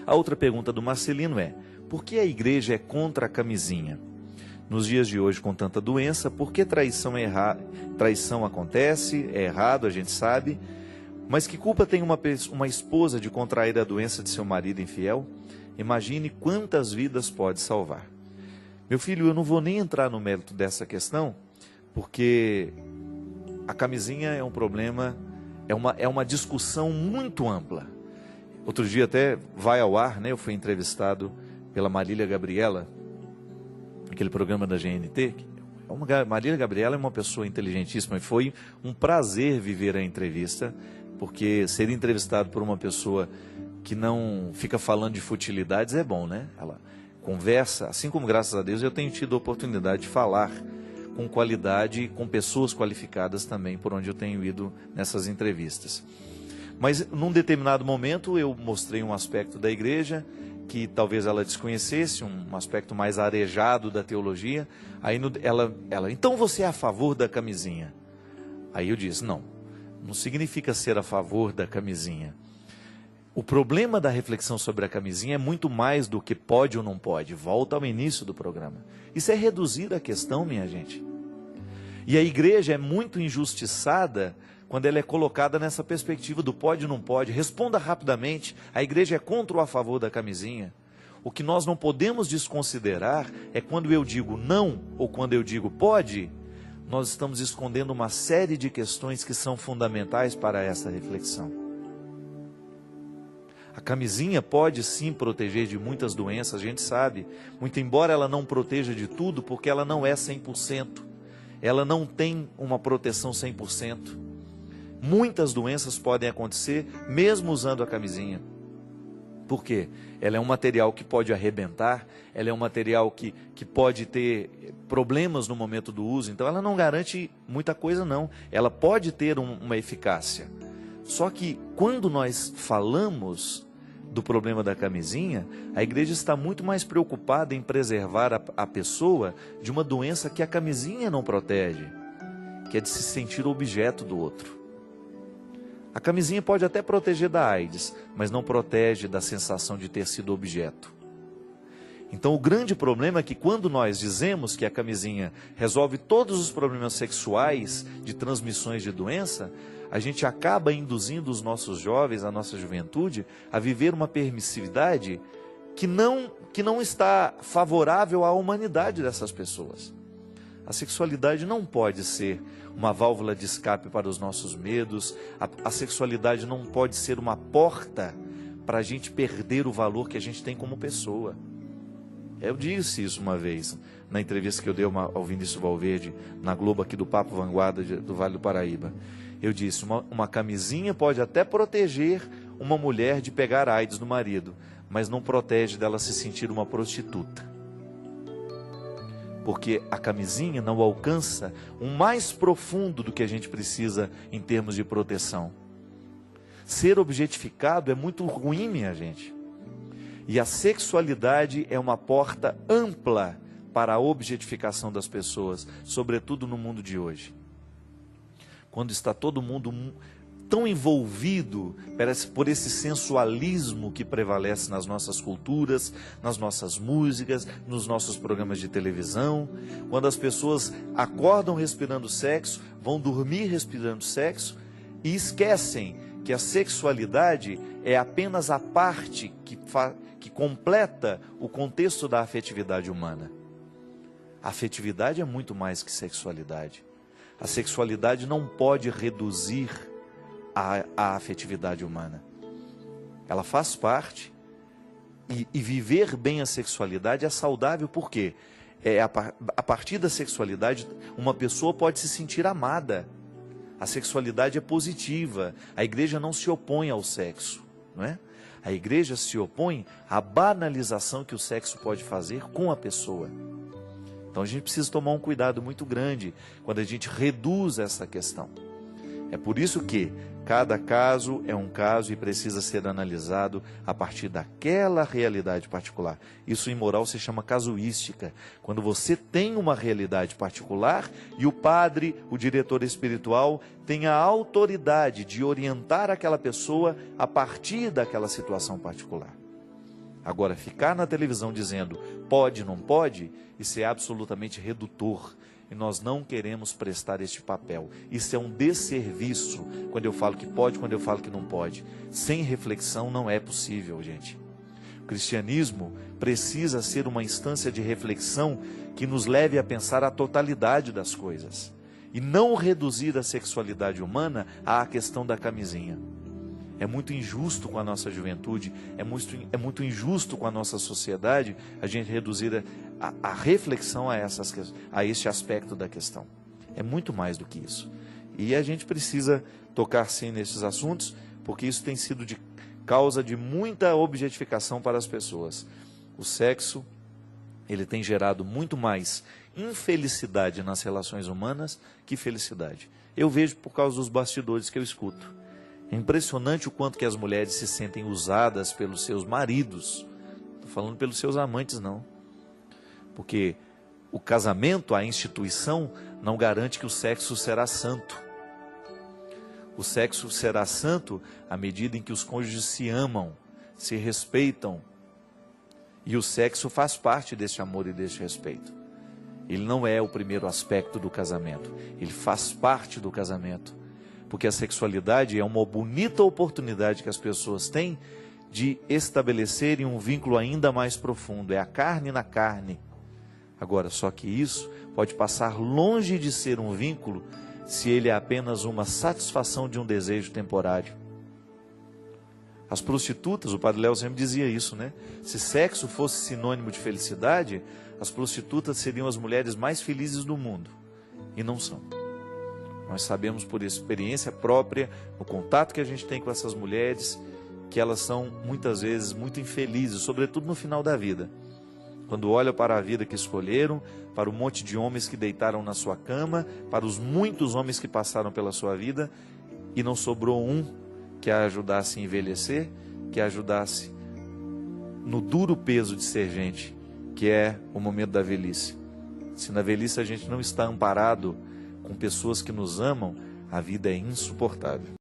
A outra pergunta do Marcelino é: por que a igreja é contra a camisinha? Nos dias de hoje, com tanta doença, por que traição acontece? É errado, a gente sabe. Mas que culpa tem uma esposa de contrair a doença de seu marido infiel? Imagine quantas vidas pode salvar. Meu filho, eu não vou nem entrar no mérito dessa questão, porque a camisinha é um problema, é uma discussão muito ampla. Outro dia até vai ao ar, né? Eu fui entrevistado pela Marília Gabriela, aquele programa da GNT. Marília Gabriela é uma pessoa inteligentíssima e foi um prazer viver a entrevista, porque ser entrevistado por uma pessoa que não fica falando de futilidades é bom, né? Ela conversa, assim como, graças a Deus, eu tenho tido a oportunidade de falar com qualidade, com pessoas qualificadas também, por onde eu tenho ido nessas entrevistas. Mas, num determinado momento, eu mostrei um aspecto da igreja que talvez ela desconhecesse, um aspecto mais arejado da teologia. Aí ela, então você é a favor da camisinha? Aí eu disse, não significa ser a favor da camisinha. O problema da reflexão sobre a camisinha é muito mais do que pode ou não pode. Volta ao início do programa. Isso é reduzir a questão, minha gente. E a igreja é muito injustiçada quando ela é colocada nessa perspectiva do pode ou não pode. Responda rapidamente, a igreja é contra ou a favor da camisinha? O que nós não podemos desconsiderar é quando eu digo não ou quando eu digo pode, nós estamos escondendo uma série de questões que são fundamentais para essa reflexão. A camisinha pode sim proteger de muitas doenças, a gente sabe, muito embora ela não proteja de tudo, porque ela não é 100%, ela não tem uma proteção 100%. Muitas doenças podem acontecer mesmo usando a camisinha. Por quê? Ela é um material que pode arrebentar, ela é um material que pode ter problemas no momento do uso, então ela não garante muita coisa não, ela pode ter uma eficácia. Só que quando nós falamos do problema da camisinha, a igreja está muito mais preocupada em preservar a pessoa de uma doença que a camisinha não protege, que é de se sentir objeto do outro. A camisinha pode até proteger da AIDS, mas não protege da sensação de ter sido objeto. Então o grande problema é que quando nós dizemos que a camisinha resolve todos os problemas sexuais de transmissões de doença, a gente acaba induzindo os nossos jovens, a nossa juventude, a viver uma permissividade que não está favorável à humanidade dessas pessoas. A sexualidade não pode ser uma válvula de escape para os nossos medos, a sexualidade não pode ser uma porta para a gente perder o valor que a gente tem como pessoa. Eu disse isso uma vez, na entrevista que eu dei ao Vinícius Valverde, na Globo aqui do Papo Vanguarda do Vale do Paraíba. Eu disse, uma camisinha pode até proteger uma mulher de pegar AIDS do marido, mas não protege dela se sentir uma prostituta. Porque a camisinha não alcança o mais profundo do que a gente precisa em termos de proteção. Ser objetificado é muito ruim, minha gente. E a sexualidade é uma porta ampla para a objetificação das pessoas, sobretudo no mundo de hoje. Quando está todo mundo tão envolvido por esse sensualismo que prevalece nas nossas culturas, nas nossas músicas, nos nossos programas de televisão, quando as pessoas acordam respirando sexo, vão dormir respirando sexo e esquecem que a sexualidade é apenas a parte que completa o contexto da afetividade humana. A afetividade é muito mais que sexualidade. A sexualidade não pode reduzir a afetividade humana. Ela faz parte e viver bem a sexualidade é saudável porque a partir da sexualidade uma pessoa pode se sentir amada. A sexualidade é positiva. A igreja não se opõe ao sexo, não é? A igreja se opõe à banalização que o sexo pode fazer com a pessoa. Então a gente precisa tomar um cuidado muito grande quando a gente reduz essa questão. É por isso que cada caso é um caso e precisa ser analisado a partir daquela realidade particular. Isso em moral se chama casuística. Quando você tem uma realidade particular e o padre, o diretor espiritual, tem a autoridade de orientar aquela pessoa a partir daquela situação particular. Agora, ficar na televisão dizendo pode, não pode, isso é absolutamente redutor. E nós não queremos prestar este papel. Isso é um desserviço quando eu falo que pode, quando eu falo que não pode. Sem reflexão não é possível, gente. O cristianismo precisa ser uma instância de reflexão que nos leve a pensar a totalidade das coisas. E não reduzir a sexualidade humana à questão da camisinha. É muito injusto com a nossa juventude, é muito injusto com a nossa sociedade a gente reduzir a reflexão a este aspecto da questão. É muito mais do que isso. E a gente precisa tocar sim nesses assuntos, porque isso tem sido de causa de muita objetificação para as pessoas. O sexo, ele tem gerado muito mais infelicidade nas relações humanas que felicidade. Eu vejo por causa dos bastidores que eu escuto. É impressionante o quanto que as mulheres se sentem usadas pelos seus maridos. Não estou falando pelos seus amantes, não. Porque o casamento, a instituição, não garante que o sexo será santo. O sexo será santo à medida em que os cônjuges se amam, se respeitam. E o sexo faz parte desse amor e desse respeito. Ele não é o primeiro aspecto do casamento. Ele faz parte do casamento. Porque a sexualidade é uma bonita oportunidade que as pessoas têm de estabelecerem um vínculo ainda mais profundo. É a carne na carne. Agora, só que isso pode passar longe de ser um vínculo se ele é apenas uma satisfação de um desejo temporário. As prostitutas, o Padre Léo sempre dizia isso, né? Se sexo fosse sinônimo de felicidade, as prostitutas seriam as mulheres mais felizes do mundo. E não são. Nós sabemos por experiência própria, no contato que a gente tem com essas mulheres, que elas são muitas vezes muito infelizes, sobretudo no final da vida. Quando olham para a vida que escolheram, para o monte de homens que deitaram na sua cama, para os muitos homens que passaram pela sua vida, e não sobrou um que a ajudasse a envelhecer, que a ajudasse no duro peso de ser gente, que é o momento da velhice. Se na velhice a gente não está amparado com pessoas que nos amam, a vida é insuportável.